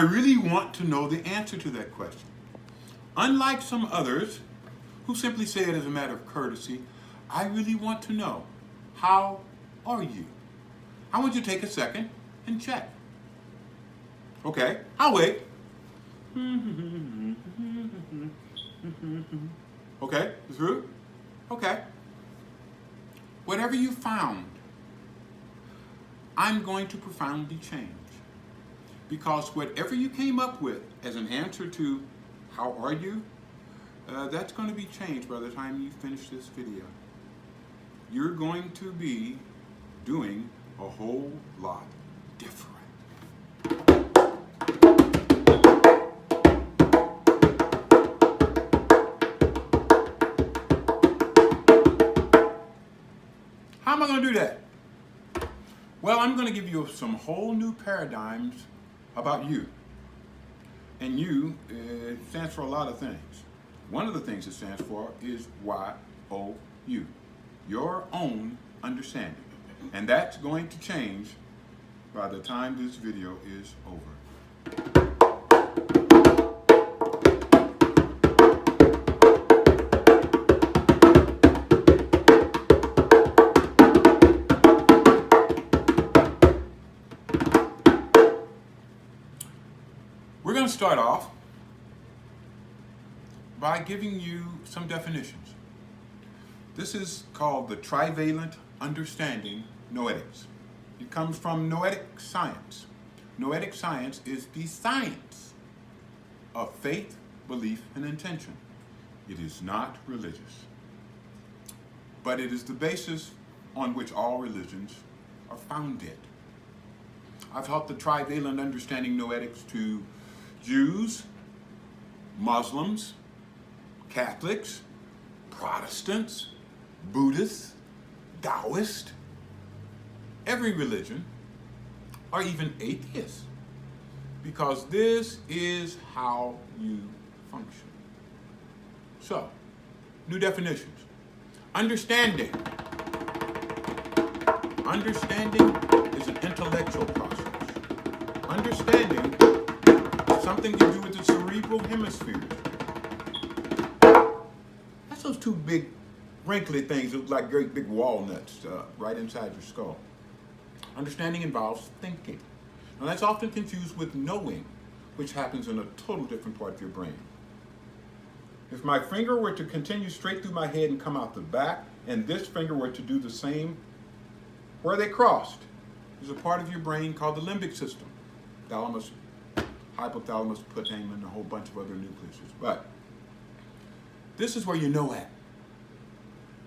I really want to know the answer to that question. Unlike some others who simply say it as a matter of courtesy, I really want to know, how are you? I want you to take a second and check. Okay, I'll wait. Okay, through? Okay. Whatever you found, I'm going to profoundly change. Because whatever you came up with as an answer to how are you, that's going to be changed by the time you finish this video. You're going to be doing a whole lot different. How am I going to do that? Well, I'm going to give you some whole new paradigms about you. And you stands for a lot of things. One of the things it stands for is Y-O-U, your own understanding. And that's going to change by the time this video is over. We're going to start off by giving you some definitions. This is called the trivalent understanding noetics. It comes from noetic science. Noetic science is the science of faith, belief, and intention. It is not religious, but it is the basis on which all religions are founded. I've taught the trivalent understanding noetics to Jews, Muslims, Catholics, Protestants, Buddhists, Taoists, every religion, or even atheists, because this is how you function. So, new definitions. Understanding. Understanding is an intellectual process. Understanding is something to do with the cerebral hemisphere. That's those two big wrinkly things that look like great big walnuts right inside your skull. Understanding involves thinking. Now that's often confused with knowing, which happens in a total different part of your brain. If my finger were to continue straight through my head and come out the back, and this finger were to do the same, where they crossed, there's a part of your brain called the limbic system. Thalamus, hypothalamus, putamen, and a whole bunch of other nucleuses. But this is where you know at.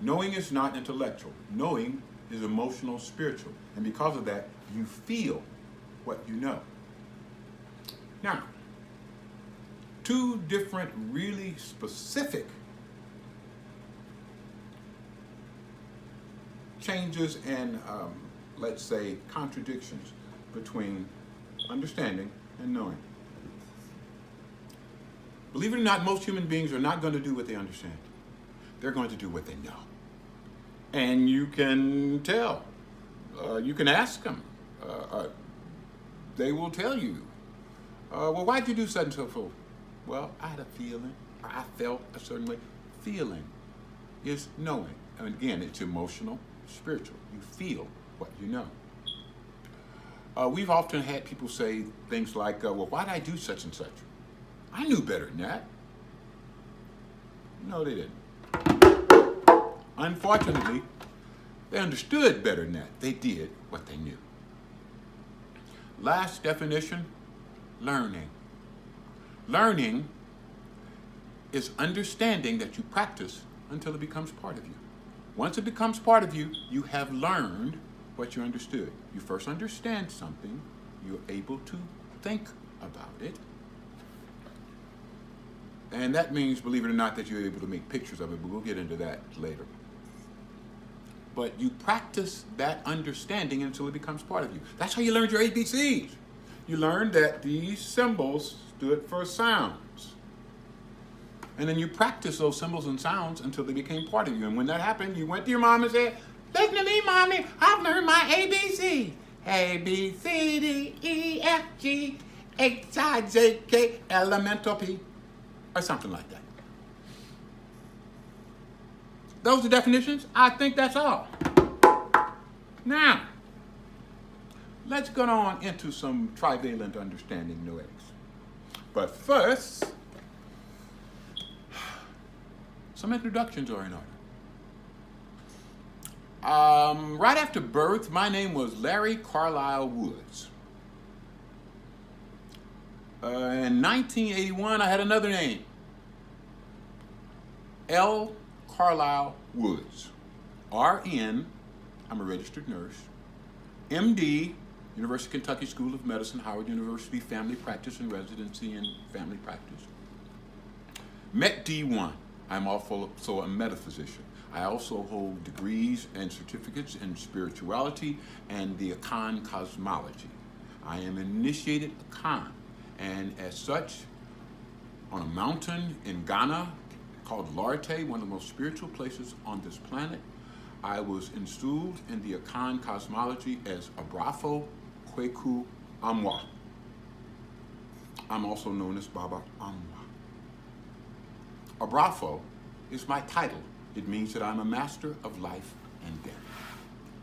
Knowing is not intellectual. Knowing is emotional, spiritual. And because of that, you feel what you know. Now, two different really specific changes and, let's say, contradictions between understanding and knowing. Believe it or not, most human beings are not going to do what they understand. They're going to do what they know. And you can tell. You can ask them. They will tell you. Well, why'd you do such and so forth? Well, I had a feeling, or I felt a certain way. Feeling is knowing. And again, it's emotional, spiritual. You feel what you know. We've often had people say things like, well, why did I do such and such? I knew better than that. No, they didn't. Unfortunately, they understood better than that. They did what they knew. Last definition, learning. Learning is understanding that you practice until it becomes part of you. Once it becomes part of you, you have learned what you understood. You first understand something, you're able to think about it. And that means, believe it or not, that you're able to make pictures of it, but we'll get into that later. But you practice that understanding until it becomes part of you. That's how you learned your ABCs. You learned that these symbols stood for sounds. And then you practice those symbols and sounds until they became part of you. And when that happened, you went to your mom and said, listen to me, Mommy, I've learned my ABC. A, B, C, D, E, F, G, H-I-J-K, elemental P, or something like that. Those are definitions. I think that's all. Now, let's get on into some trivalent understanding noetics. But first, some introductions are in order. Right after birth, my name was Larry Carlisle Woods. In 1981, I had another name, L. Carlisle Woods. RN, I'm a registered nurse. MD, University of Kentucky School of Medicine, Howard University, family practice and residency in family practice. Met T.U.N. I'm also a metaphysician. I also hold degrees and certificates in spirituality and the T.U.N cosmology. I am initiated T.U.N, and as such, on a mountain in Ghana called Larte, one of the most spiritual places on this planet, I was installed in the T.U.N cosmology as Abrafo Kweku Amwa. I'm also known as Baba Amwa. Abrafo is my title. It means that I'm a master of life and death.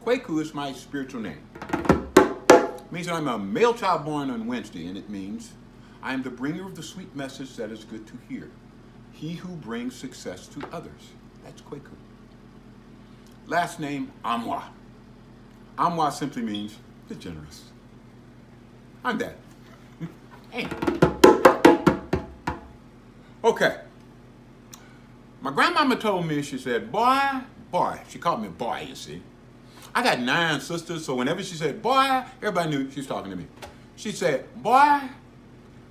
Kweku is my spiritual name. It means that I'm a male child born on Wednesday, and it means I am the bringer of the sweet message that is good to hear. He who brings success to others. That's Kweku. Last name, Amwa. Amwa simply means the generous. I'm that. Hey. Okay. My grandmama told me, she said, boy, she called me boy, you see. I got 9 sisters, so whenever she said boy, everybody knew she was talking to me. She said, boy,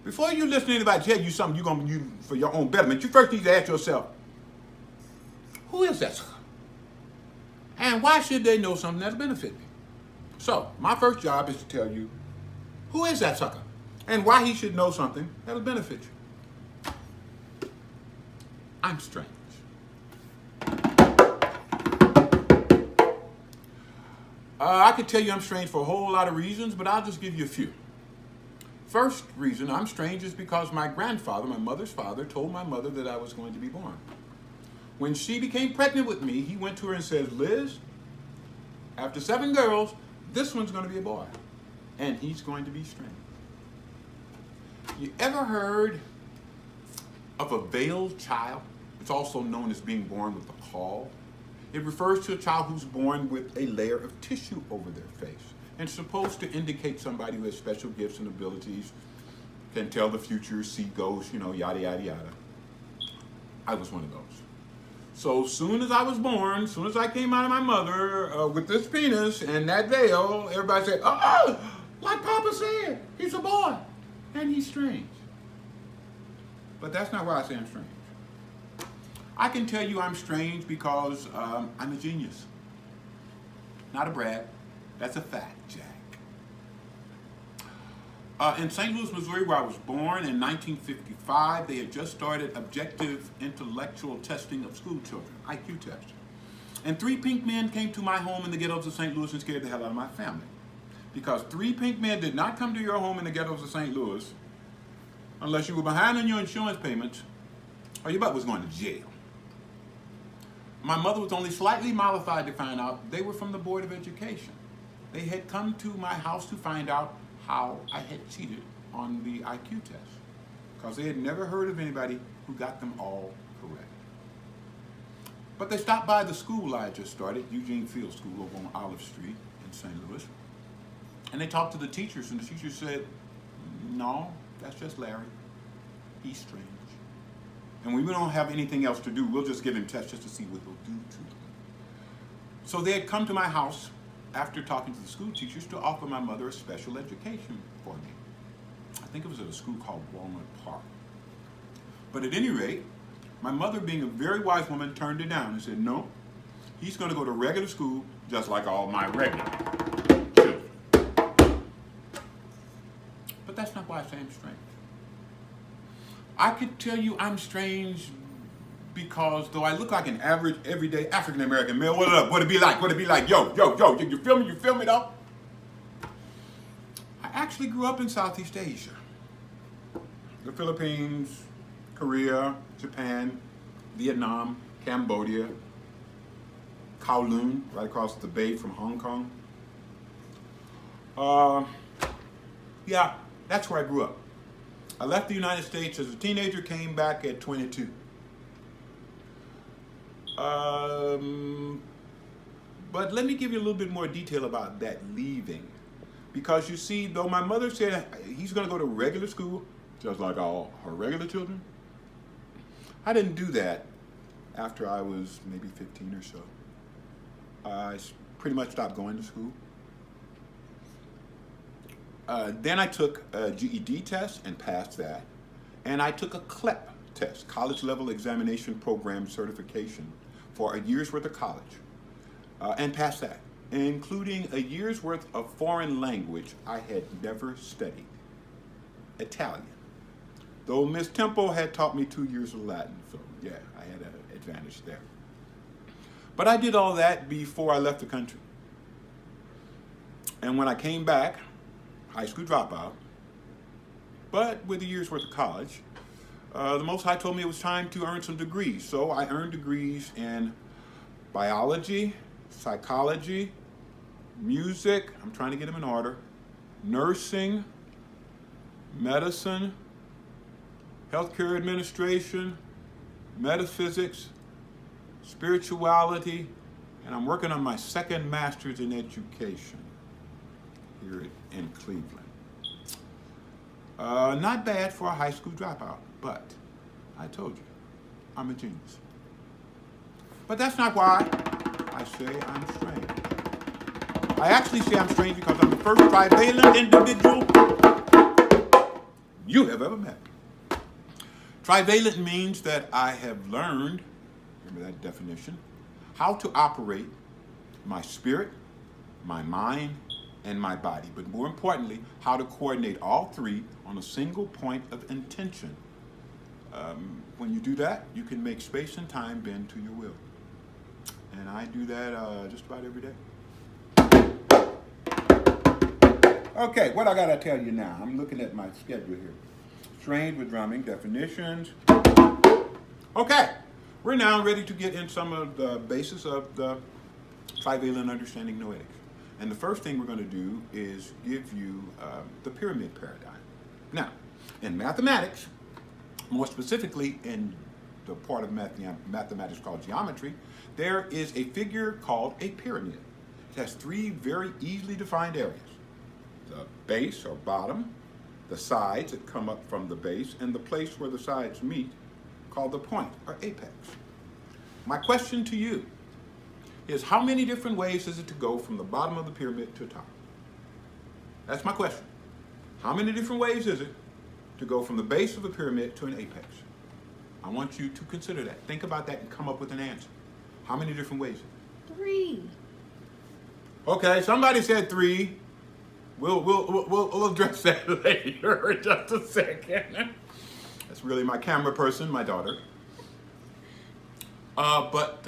before you listen to anybody tell you something you're going to use for your own betterment, you first need to ask yourself, who is that sucker? And why should they know something that'll benefit me? So, my first job is to tell you, who is that sucker? And why he should know something that'll benefit you. I'm strange. I could tell you I'm strange for a whole lot of reasons, but I'll just give you a few. First reason I'm strange is because my grandfather, my mother's father, told my mother that I was going to be born. When she became pregnant with me, he went to her and said, Liz, after 7 girls, this one's going to be a boy, and he's going to be strange. You ever heard of a veiled child? It's also known as being born with a caul. It refers to a child who's born with a layer of tissue over their face and supposed to indicate somebody who has special gifts and abilities, can tell the future, see ghosts, yada, yada, yada. I was one of those. So soon as I was born, soon as I came out of my mother with this penis and that veil, everybody said, oh, like Papa said, he's a boy and he's strange. But that's not why I say I'm strange. I can tell you I'm strange because I'm a genius. Not a brag. That's a fact, Jack. In St. Louis, Missouri, where I was born in 1955, they had just started objective intellectual testing of school children, IQ test. And 3 pink men came to my home in the ghettos of St. Louis and scared the hell out of my family. Because 3 pink men did not come to your home in the ghettos of St. Louis unless you were behind on your insurance payments or your butt was going to jail. My mother was only slightly mollified to find out they were from the Board of Education. They had come to my house to find out how I had cheated on the IQ test, because they had never heard of anybody who got them all correct. But they stopped by the school I had just started, Eugene Field School over on Olive Street in St. Louis, and they talked to the teachers, and the teachers said, no, that's just Larry. He's strange. And when we don't have anything else to do, we'll just give him tests just to see what he'll do to them. So they had come to my house after talking to the school teachers to offer my mother a special education for me. I think it was at a school called Walnut Park. But at any rate, my mother, being a very wise woman, turned it down and said, no, he's going to go to regular school just like all my regular children. But that's not why I say I'm strange. I could tell you I'm strange because though I look like an average, everyday African-American male, what up? What it be like? What it be like? Yo, you feel me? You feel me though? I actually grew up in Southeast Asia. the Philippines, Korea, Japan, Vietnam, Cambodia, Kowloon, right across the bay from Hong Kong. Yeah, that's where I grew up. I left the United States as a teenager, came back at 22. But let me give you a little bit more detail about that leaving. Because you see, though my mother said he's going to go to regular school, just like all her regular children, I didn't do that after I was maybe 15 or so. I pretty much stopped going to school. Then I took a GED test and passed that. And I took a CLEP test, College Level Examination Program Certification, for a year's worth of college, and passed that, including a year's worth of foreign language I had never studied, Italian. Though Miss Temple had taught me 2 years of Latin, so yeah, I had an advantage there. But I did all that before I left the country. And when I came back, high school dropout, but with a year's worth of college, the Most High told me it was time to earn some degrees. So I earned degrees in biology, psychology, music, I'm trying to get them in order, nursing, medicine, healthcare administration, metaphysics, spirituality, and I'm working on my second master's in education here in Cleveland. Not bad for a high school dropout, but I told you, I'm a genius. But that's not why I say I'm strange. I actually say I'm strange because I'm the first trivalent individual you have ever met. Trivalent means that I have learned, remember that definition, how to operate my spirit, my mind, and my body. But more importantly, how to coordinate all three on a single point of intention. When you do that, you can make space and time bend to your will. And I do that just about every day. Okay, what I gotta tell you now, I'm looking at my schedule here. Trained with drumming, definitions. Okay, we're now ready to get in some of the basis of the trivalent understanding noetics. And the first thing we're going to do is give you the pyramid paradigm. Now, in mathematics, more specifically in the part of mathematics called geometry, there is a figure called a pyramid. It has three very easily defined areas: the base or bottom, the sides that come up from the base, and the place where the sides meet, called the point or apex. My question to you is, how many different ways is it to go from the bottom of the pyramid to the top? That's my question. How many different ways is it to go from the base of the pyramid to an apex? I want you to consider that. Think about that and come up with an answer. How many different ways? 3. Okay, somebody said 3. We'll address that later in just a second. That's really my camera person, my daughter. But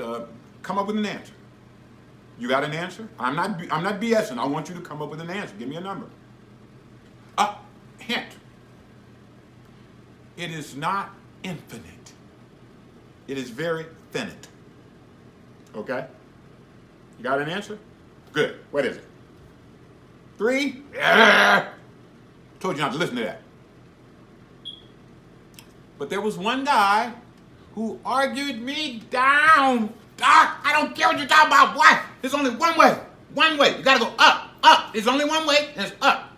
come up with an answer. You got an answer? I'm not BSing. I want you to come up with an answer. Give me a number. Hint. It is not infinite. It is very finite. Okay? You got an answer? Good. What is it? 3? Yeah. Told you not to listen to that. But there was one guy who argued me down. Doc, I don't care what you're talking about, boy. There's only one way. One way. You gotta go up, up. There's only one way, and it's up.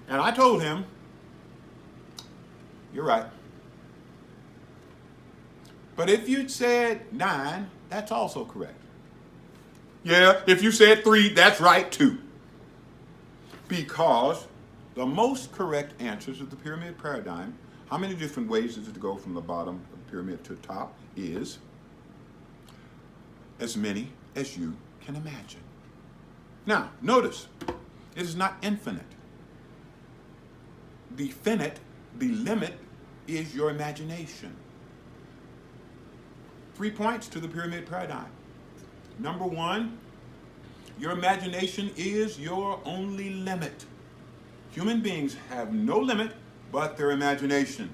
And I told him, you're right. But if you'd said 9, that's also correct. Yeah, if you said 3, that's right too. Because the most correct answers of the pyramid paradigm, how many different ways is it to go from the bottom of the pyramid to the top, is as many as you can imagine. Now, notice, it is not infinite. The finite, the limit, is your imagination. 3 points to the pyramid paradigm. Number 1, your imagination is your only limit. Human beings have no limit but their imagination.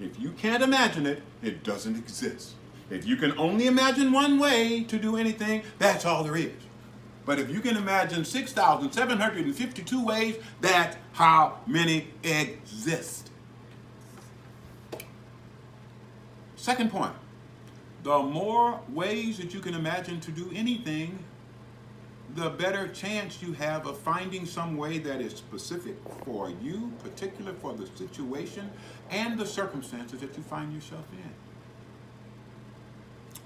If you can't imagine it, it doesn't exist. If you can only imagine one way to do anything, that's all there is. But if you can imagine 6,752 ways, that's how many exist. Second point, the more ways that you can imagine to do anything, the better chance you have of finding some way that is specific for you, particular for the situation and the circumstances that you find yourself in.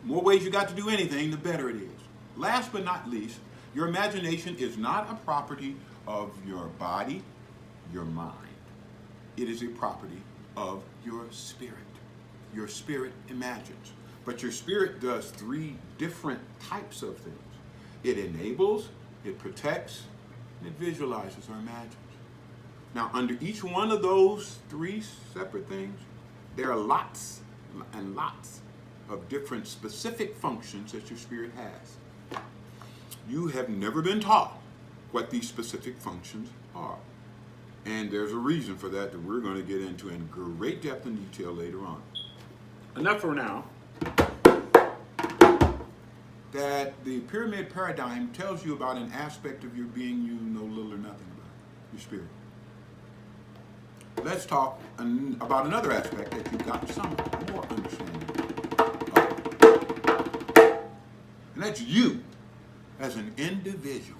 More ways you got to do anything, the better it is. Last but not least, your imagination is not a property of your body, your mind. It is a property of your spirit. Your spirit imagines. But your spirit does three different types of things. It enables, it protects, and it visualizes or imagines. Now, under each one of those three separate things, there are lots and lots of different specific functions that your spirit has. You have never been taught what these specific functions are. And there's a reason for that that we're going to get into in great depth and detail later on. Enough for now. That the pyramid paradigm tells you about an aspect of your being you know little or nothing about, your spirit. Let's talk about another aspect that you've got some more understanding of. And that's you as an individual.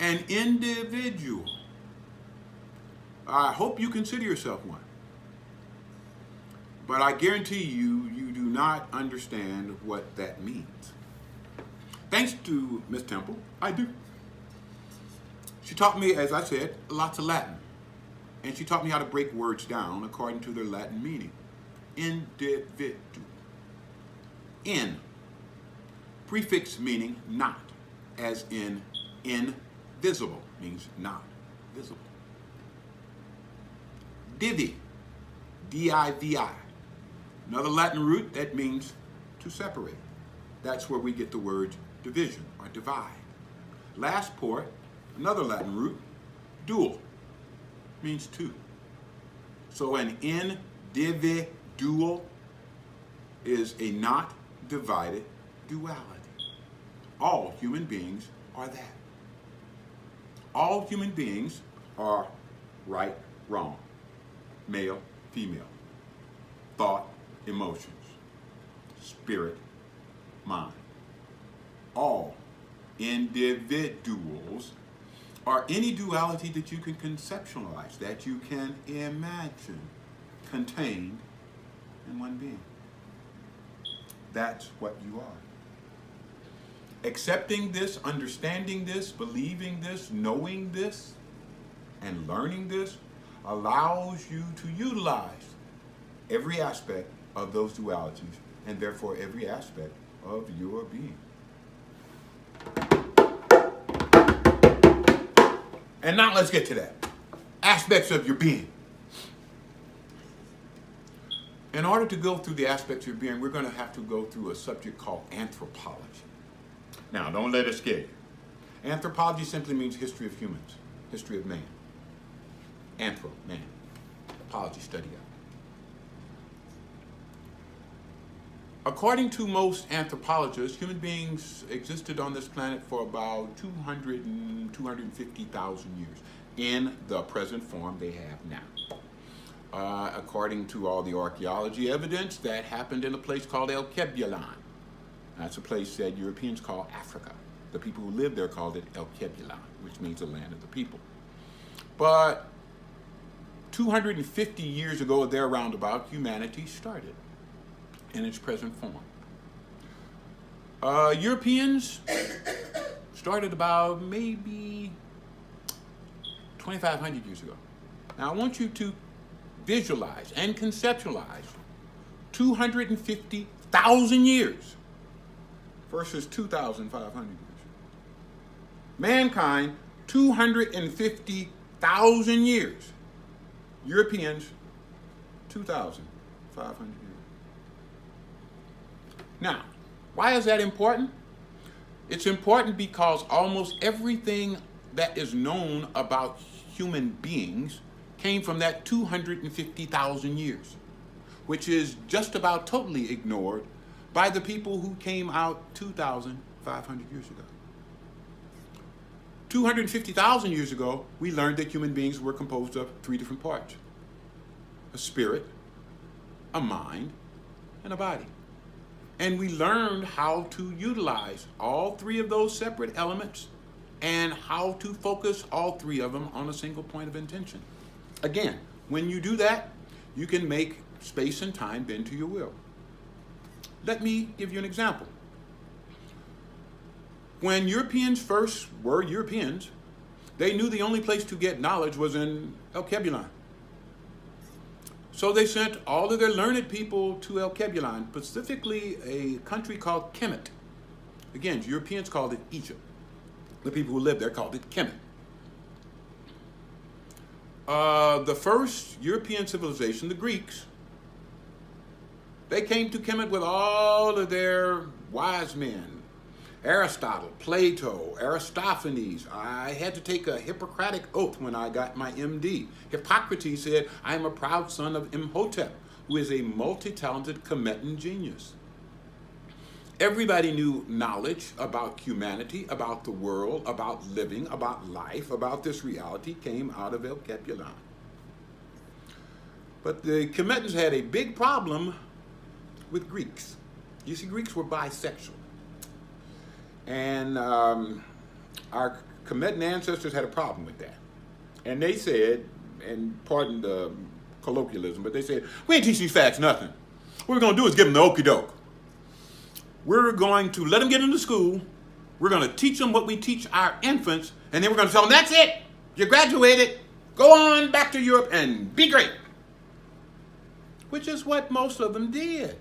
An individual. I hope you consider yourself one. But I guarantee you, you do not understand what that means. Thanks to Miss Temple, I do. She taught me, as I said, lots of Latin. And she taught me how to break words down according to their Latin meaning. Individual. In. Prefix meaning not, as in invisible, means not visible. Divi, D-I-V-I. Another Latin root that means to separate. That's where we get the word division or divide. Last port, another Latin root, dual, means two. So an individual is a not divided duality. All human beings are that. All human beings are right, wrong, male, female, thought, emotions, spirit, mind. All individuals are any duality that you can conceptualize, that you can imagine contained in one being. That's what you are. Accepting this, understanding this, believing this, knowing this, and learning this allows you to utilize every aspect of those dualities, and therefore every aspect of your being. And now let's get to that. Aspects of your being. In order to go through the aspects of your being, we're going to have to go through a subject called anthropology. Now, don't let it scare you. Anthropology simply means history of humans, history of man. Anthro, man. Apology, study out. According to most anthropologists, human beings existed on this planet for about 250,000 years in the present form they have now. According to all the archaeology evidence, that happened in a place called El Kebulan. That's a place that Europeans call Africa. The people who lived there called it El Kebulan, which means the land of the people. But 250 years ago, there roundabout, humanity started in its present form. Europeans started about maybe 2,500 years ago. Now I want you to visualize and conceptualize 250,000 years versus 2,500 years. Mankind, 250,000 years. Europeans, 2,500 years. Now, why is that important? It's important because almost everything that is known about human beings came from that 250,000 years, which is just about totally ignored by the people who came out 2,500 years ago. 250,000 years ago, we learned that human beings were composed of three different parts: a spirit, a mind, and a body. And we learned how to utilize all three of those separate elements and how to focus all three of them on a single point of intention. Again, when you do that, you can make space and time bend to your will. Let me give you an example. When Europeans first were Europeans, they knew the only place to get knowledge was in El-Kebulon. So they sent all of their learned people to El-Kebulon, specifically a country called Kemet. Again, Europeans called it Egypt. The people who lived there called it Kemet. The first European civilization, the Greeks, they came to Kemet with all of their wise men. Aristotle, Plato, Aristophanes. I had to take a Hippocratic oath when I got my MD. Hippocrates said, I am a proud son of Imhotep, who is a multi-talented Kemetan genius. Everybody knew knowledge about humanity, about the world, about living, about life, about this reality came out of El-Kebulon. But the Kemetans had a big problem with Greeks. You see, Greeks were bisexual. And our Kemetan ancestors had a problem with that. And they said, and pardon the colloquialism, but they said, we ain't teach these facts nothing. What we're going to do is give them the okie doke. We're going to let them get into school. We're going to teach them what we teach our infants. And then we're going to tell them, that's it. You graduated. Go on back to Europe and be great. Which is what most of them did.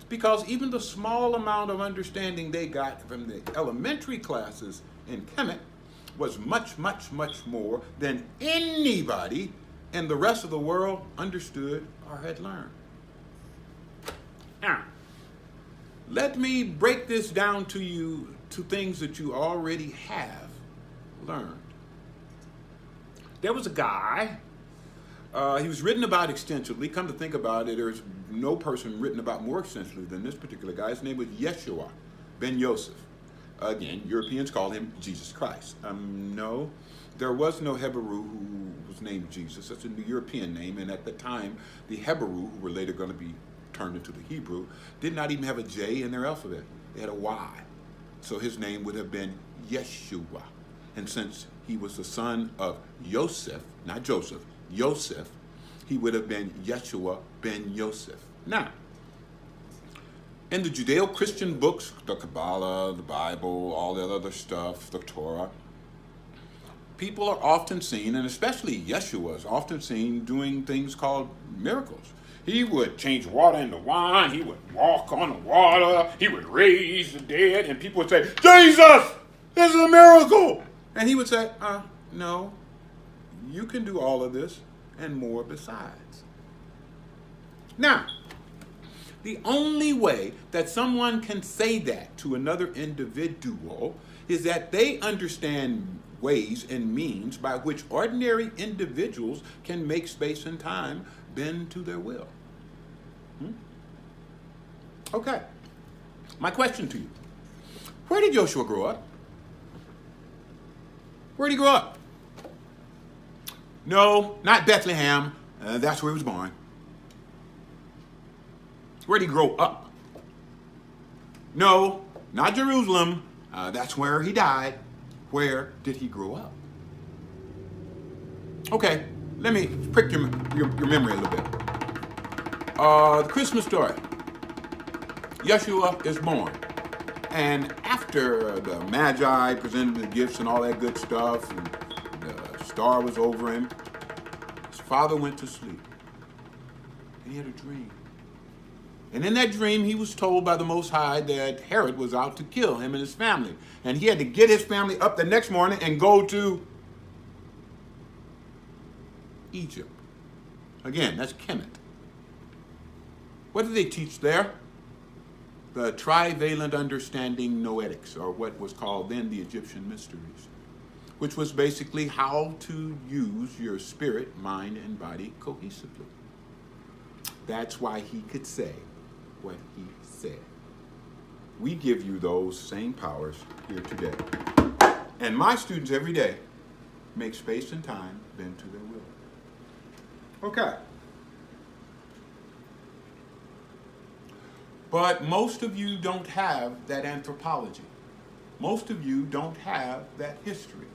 Because even the small amount of understanding they got from the elementary classes in Kemet was much, much, much more than anybody in the rest of the world understood or had learned. Now, let me break this down to you to things that you already have learned. There was a guy, he was written about extensively. Come to think about it, there's no person written about more extensively than this particular guy. His name was Yeshua ben Yosef. Again, Europeans call him Jesus Christ. No, there was no Hebrew who was named Jesus. That's a European name, and at the time, the Hebrew, who were later going to be turned into the Hebrew, did not even have a J in their alphabet. They had a Y. So his name would have been Yeshua. And since he was the son of Yosef, not Joseph, Yosef, he would have been Yeshua ben Yosef. Now, in the Judeo-Christian books, the Kabbalah, the Bible, all that other stuff, the Torah, people are often seen, and especially Yeshua is often seen doing things called miracles. He would change water into wine, he would walk on the water, he would raise the dead, and people would say, Jesus, this is a miracle! And he would say, no, you can do all of this and more besides. Now, the only way that someone can say that to another individual is that they understand ways and means by which ordinary individuals can make space and time bend to their will. Okay. My question to you. Where did Joshua grow up? Where did he grow up? No, not Bethlehem. That's where he was born. Where did he grow up? No, not Jerusalem. That's where he died. Where did he grow up? Okay, let me prick your memory a little bit. The Christmas story. Yeshua is born. And after the Magi presented the gifts and all that good stuff, and the star was over him, his father went to sleep. And he had a dream. And in that dream, he was told by the Most High that Herod was out to kill him and his family. And he had to get his family up the next morning and go to Egypt. Again, that's Kemet. What did they teach there? The trivalent understanding noetics, or what was called then the Egyptian mysteries. which was basically how to use your spirit, mind, and body cohesively. That's why he could say what he said. We give you those same powers here today. And my students every day make space and time bend to their will. Okay. But most of you don't have that anthropology. Most of you don't have that history.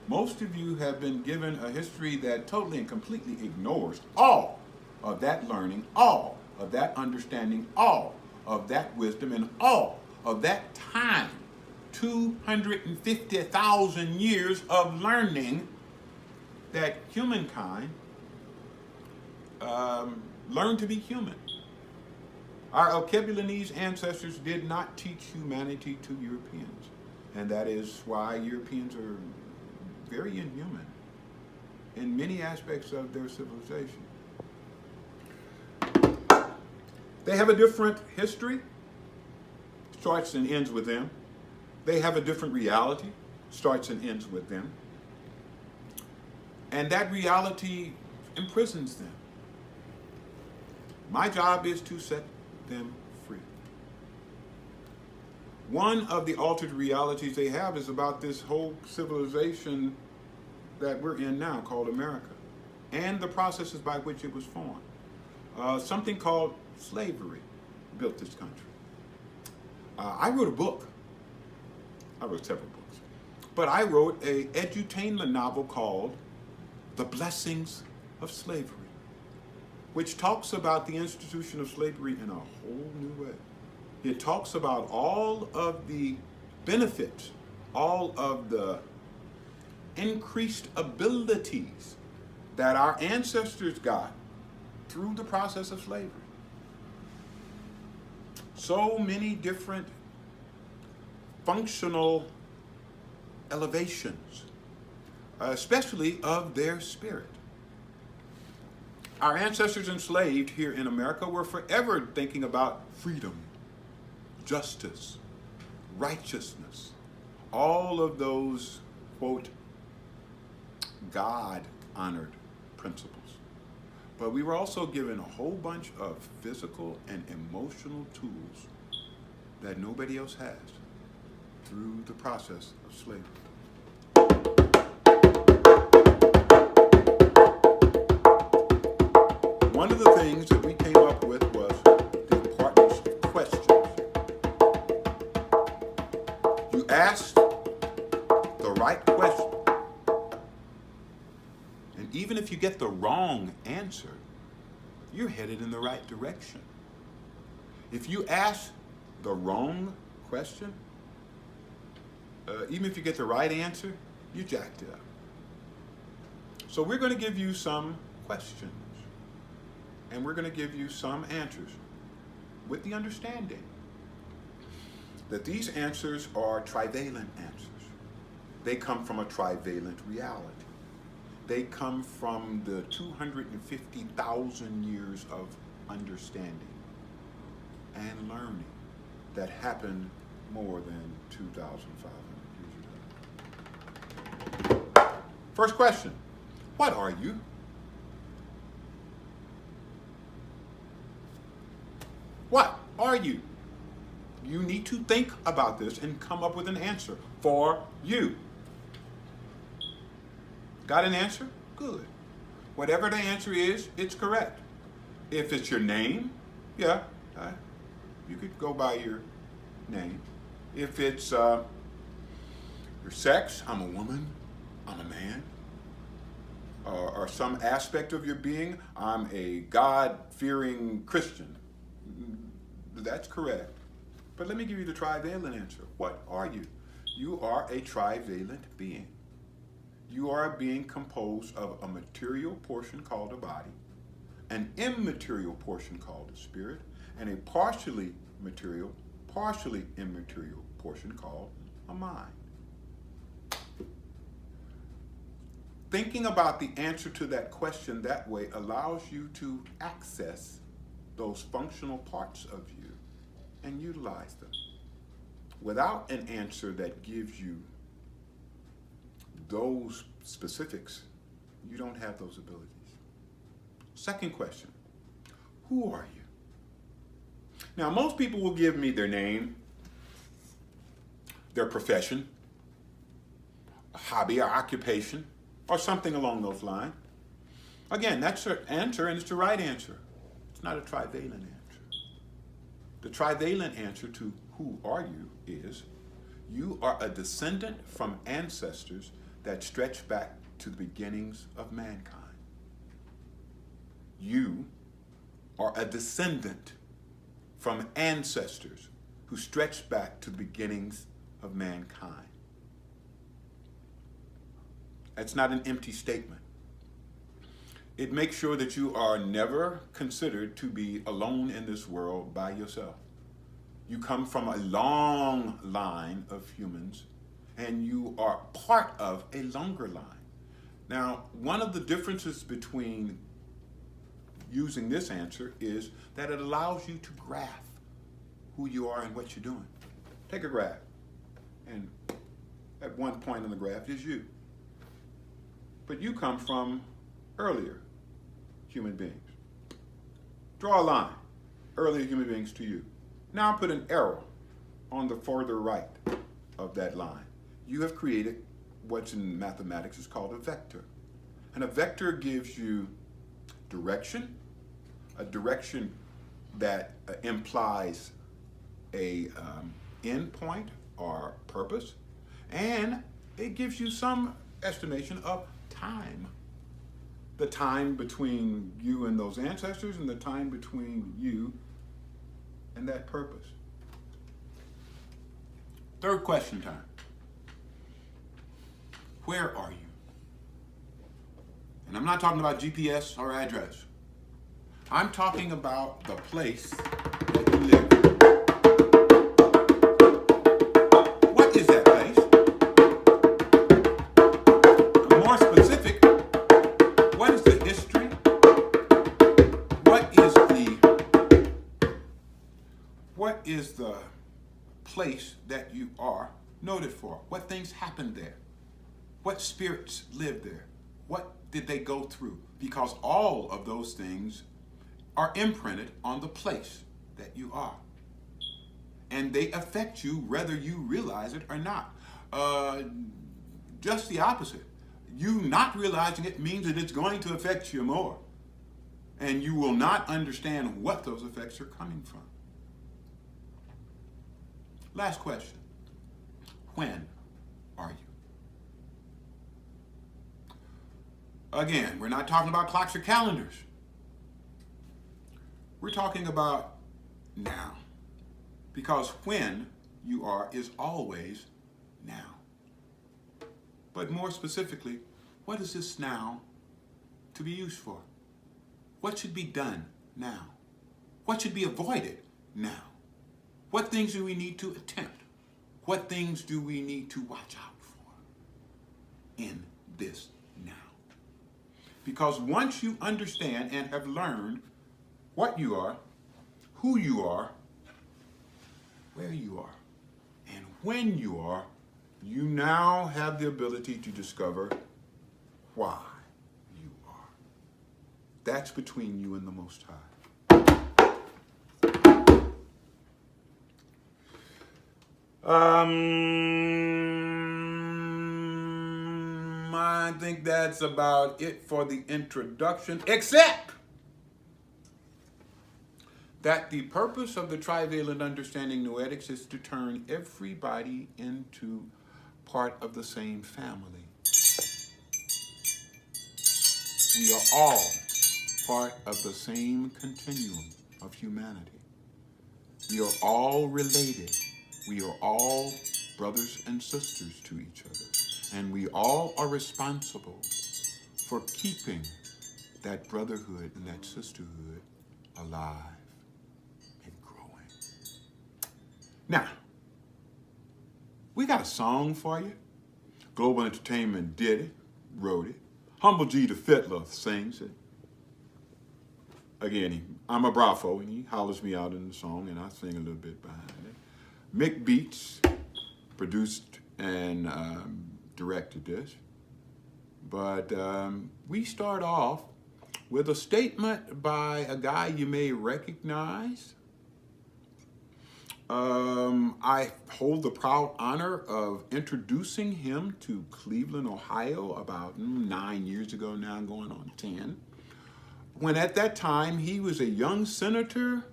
Most of you have been given a history that totally and completely ignores all of that learning, all of that understanding, all of that wisdom, and all of that time. 250,000 years of learning that humankind learned to be human. Our Alkebulanese ancestors did not teach humanity to Europeans. And that is why Europeans are very inhuman in many aspects of their civilization. They have a different history, starts and ends with them. They have a different reality, starts and ends with them. And that reality imprisons them. My job is to set them free. One of the altered realities they have is about this whole civilization that we're in now called America and the processes by which it was formed. Something called slavery built this country. I wrote a book. I wrote several books. But I wrote a edutainment novel called The Blessings of Slavery, which talks about the institution of slavery in a whole new way. It talks about all of the benefits, all of the increased abilities that our ancestors got through the process of slavery. So many different functional elevations, especially of their spirit. Our ancestors enslaved here in America were forever thinking about freedom, justice, righteousness, all of those, quote, God-honored principles. But we were also given a whole bunch of physical and emotional tools that nobody else has through the process of slavery. One of the things that we came up with was the importance of questions. You asked the right question, and even if you get the wrong answer, you're headed in the right direction. If you ask the wrong question, even if you get the right answer, you jacked it up. So we're going to give you some questions, and we're going to give you some answers with the understanding that these answers are trivalent answers. They come from a trivalent reality. They come from the 250,000 years of understanding and learning that happened more than 2,500 years ago. First question, what are you? What are you? You need to think about this and come up with an answer for you. Got an answer? Good. Whatever the answer is, it's correct. If it's your name, yeah, you could go by your name. If it's your sex, I'm a woman, I'm a man. Or some aspect of your being, I'm a God-fearing Christian. That's correct. But let me give you the trivalent answer. What are you? You are a trivalent being. You are a being composed of a material portion called a body, an immaterial portion called a spirit, and a partially material, partially immaterial portion called a mind. Thinking about the answer to that question that way allows you to access those functional parts of you and utilize them. Without an answer that gives you those specifics, you don't have those abilities. Second question, who are you? Now, most people will give me their name, their profession, a hobby or occupation, or something along those lines. Again, that's your answer, and it's the right answer. It's not a trivalent answer. The trivalent answer to who are you is, you are a descendant from ancestors that stretch back to the beginnings of mankind. You are a descendant from ancestors who stretch back to the beginnings of mankind. That's not an empty statement. It makes sure that you are never considered to be alone in this world by yourself. You come from a long line of humans, and you are part of a longer line. Now, one of the differences between using this answer is that it allows you to graph who you are and what you're doing. Take a graph, and at one point on the graph is you. But you come from earlier human beings. Draw a line, earlier human beings to you. Now put an arrow on the further right of that line. You have created what's in mathematics is called a vector. And a vector gives you direction, a direction that implies a end point or purpose, and it gives you some estimation of time. The time between you and those ancestors, and the time between you and that purpose. Third question time. Where are you? And I'm not talking about GPS or address. I'm talking about the place that you live. What is that place? More specific, what is the history? What is the place that you are noted for? What things happened there? What spirits lived there? What did they go through? Because all of those things are imprinted on the place that you are. And they affect you whether you realize it or not. Just the opposite. You not realizing it means that it's going to affect you more. And you will not understand what those effects are coming from. Last question. When are you? Again, we're not talking about clocks or calendars. We're talking about now. Because when you are is always now. But more specifically, what is this now to be used for? What should be done now? What should be avoided now? What things do we need to attempt? What things do we need to watch out for in this now? Because once you understand and have learned what you are, who you are, where you are, and when you are, you now have the ability to discover why you are. That's between you and the Most High. I think that's about it for the introduction, except that the purpose of the trivalent understanding noetics is to turn everybody into part of the same family. We are all part of the same continuum of humanity. We are all related. We are all brothers and sisters to each other. And we all are responsible for keeping that brotherhood and that sisterhood alive and growing. Now, we got a song for you. Global Entertainment did it, wrote it. Humble G the Fiddler sings it. Again, I'm a bravo, and he hollers me out in the song, and I sing a little bit behind it. Mick Beats produced and directed this. But we start off with a statement by a guy you may recognize. I hold the proud honor of introducing him to Cleveland, Ohio, about 9 years ago now, going on 10. When at that time he was a young senator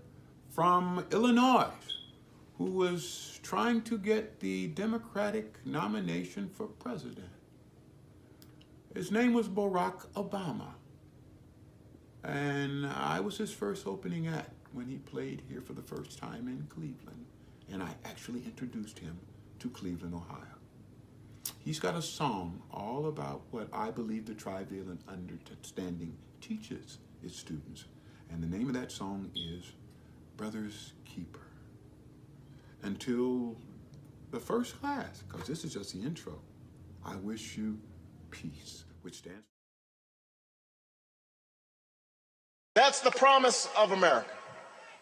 from Illinois who was trying to get the Democratic nomination for president. His name was Barack Obama. And I was his first opening act when he played here for the first time in Cleveland. And I actually introduced him to Cleveland, Ohio. He's got a song all about what I believe the Trivalent Understanding teaches its students. And the name of that song is Brother's Keeper. Until the first class, because this is just the intro, I wish you peace, which stands. That's the promise of America.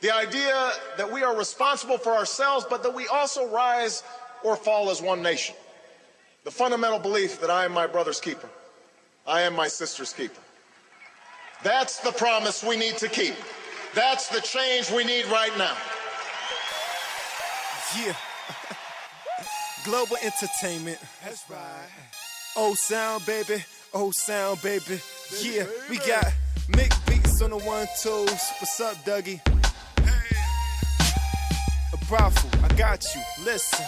The idea that we are responsible for ourselves, but that we also rise or fall as one nation. The fundamental belief that I am my brother's keeper. I am my sister's keeper. That's the promise we need to keep. That's the change we need right now. Yeah. Global entertainment. That's right. Oh sound, baby. Oh sound, baby. Yeah, we got Mick Beats on the 1-2s. What's up, Dougie? Hey. A brothel, I got you. Listen.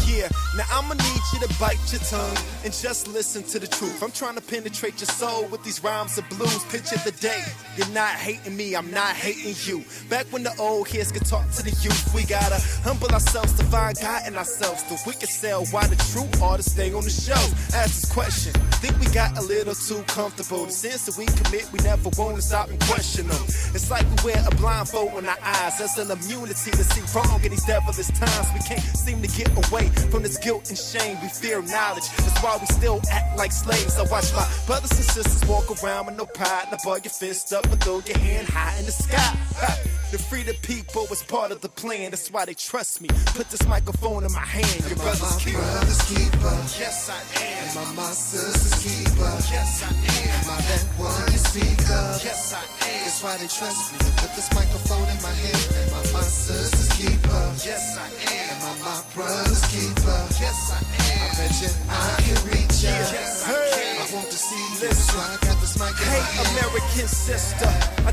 Yeah, now I'ma need you to bite your tongue and just listen to the truth. I'm trying to penetrate your soul with these rhymes of blues. Picture the day, you're not hating me, I'm not hating you. Back when the old heads could talk to the youth, we gotta humble ourselves to find God in ourselves. The wicked sell why the true artists stay on the shelf. Ask this question, think we got a little too comfortable. The sins that we commit, we never wanna stop and question them. It's like we wear a blindfold on our eyes. That's an immunity to see wrong in these devilish times. We can't seem to get away from this guilt and shame. We fear knowledge, that's why we still act like slaves. I watch my brothers and sisters walk around with no pride. Now bug your fist up and throw your hand high in the sky. To free the people was part of the plan. That's why they trust me. Put this microphone in my hand. Your brother's keeper. Brother's keeper. Yes, I am. Am I my sister's keeper? Yes, I am. Am I that one you speak of? Yes, I am. That's why they trust me. Put this microphone in my hand. Am I my sister's keeper? Yes, I am. Am I my brother's keeper? Yes, I am. I bet you I can reach ya. Yes, I can. I want to see you. That's why I got this mic in my Hey, hand. American sister,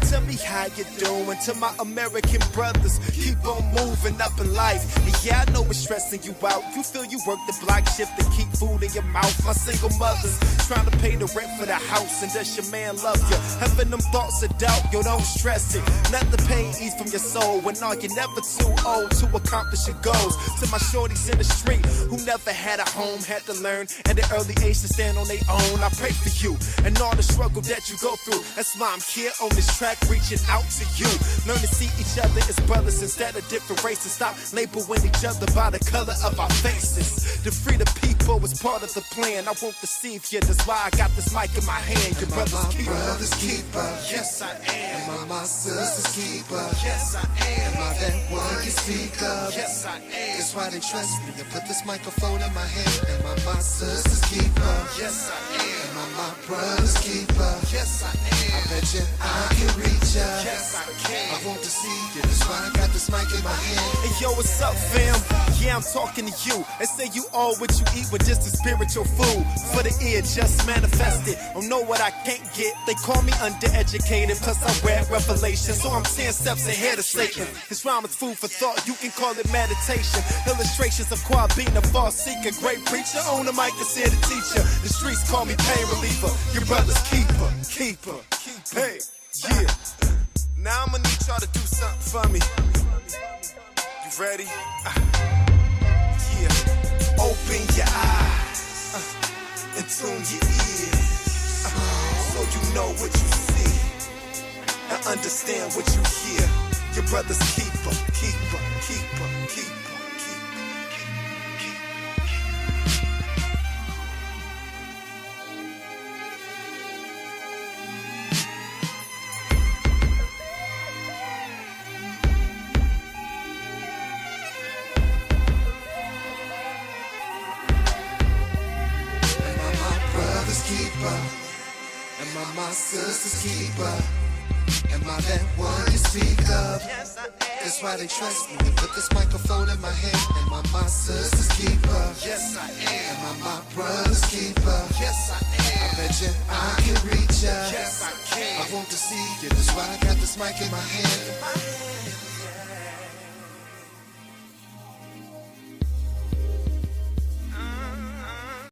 tell me how you doing. To my American brothers, keep on moving up in life. And yeah, I know it's stressing you out. You feel you work the block shift to keep food in your mouth. My single mothers trying to pay the rent for the house, and does your man love you? Having them thoughts of doubt, yo, don't stress it. Let the pain ease from your soul. When are you never too old to accomplish your goals? To my shorties in the street who never had a home, had to learn at an early age to stand on their own. I pray for you and all the struggle that you go through. That's why I'm here on this track, reaching out to you. Learn to see each other as brothers instead of different races. Stop labeling each other by the color of our faces. To free the people was part of the plan. I won't deceive you, that's why I got this mic in my hand. Your brother's keeper. Brother's keeper. Yes, I am. Am I my sister's keeper? Yes, I am. Am I that one you speak of? Yes, I am. That's why they trust me. To put this microphone in my hand. Am I my sister's keeper? Yes, I am. Am I my brother's keeper? Yes, I am. I bet you I can reach ya. Yes, I can. I want to see you. That's why I got this mic in my hand. Hey yo, what's up, fam? Yeah, I'm talking to you. They say you all what you eat with just a spiritual food. For the ear, just manifested. Don't know what I can't get. They call me undereducated, plus I read Revelation. So I'm 10 steps ahead of Satan. His rhyme is food for thought, you can call it meditation. Illustrations of Quad being a false seeker. Great preacher, on the mic is here to teach you. The streets call me pain reliever. Your brother's keeper, keeper. Hey, yeah. Now I'ma need y'all to do something for me. You ready? Yeah. Open your eyes and tune your ears so you know what you see and understand what you hear. Your brother's keeper, keeper, keeper, keeper. sister's keeper. Am I that one you speak of? That's why they trust me. Put this microphone in my hand. Am I my sister's keeper? Yes, I am. Am I my brother's keeper? Yes, I am. I bet you I can reach ya. Yes, I can. I want to see you. That's why I got this mic in my hand.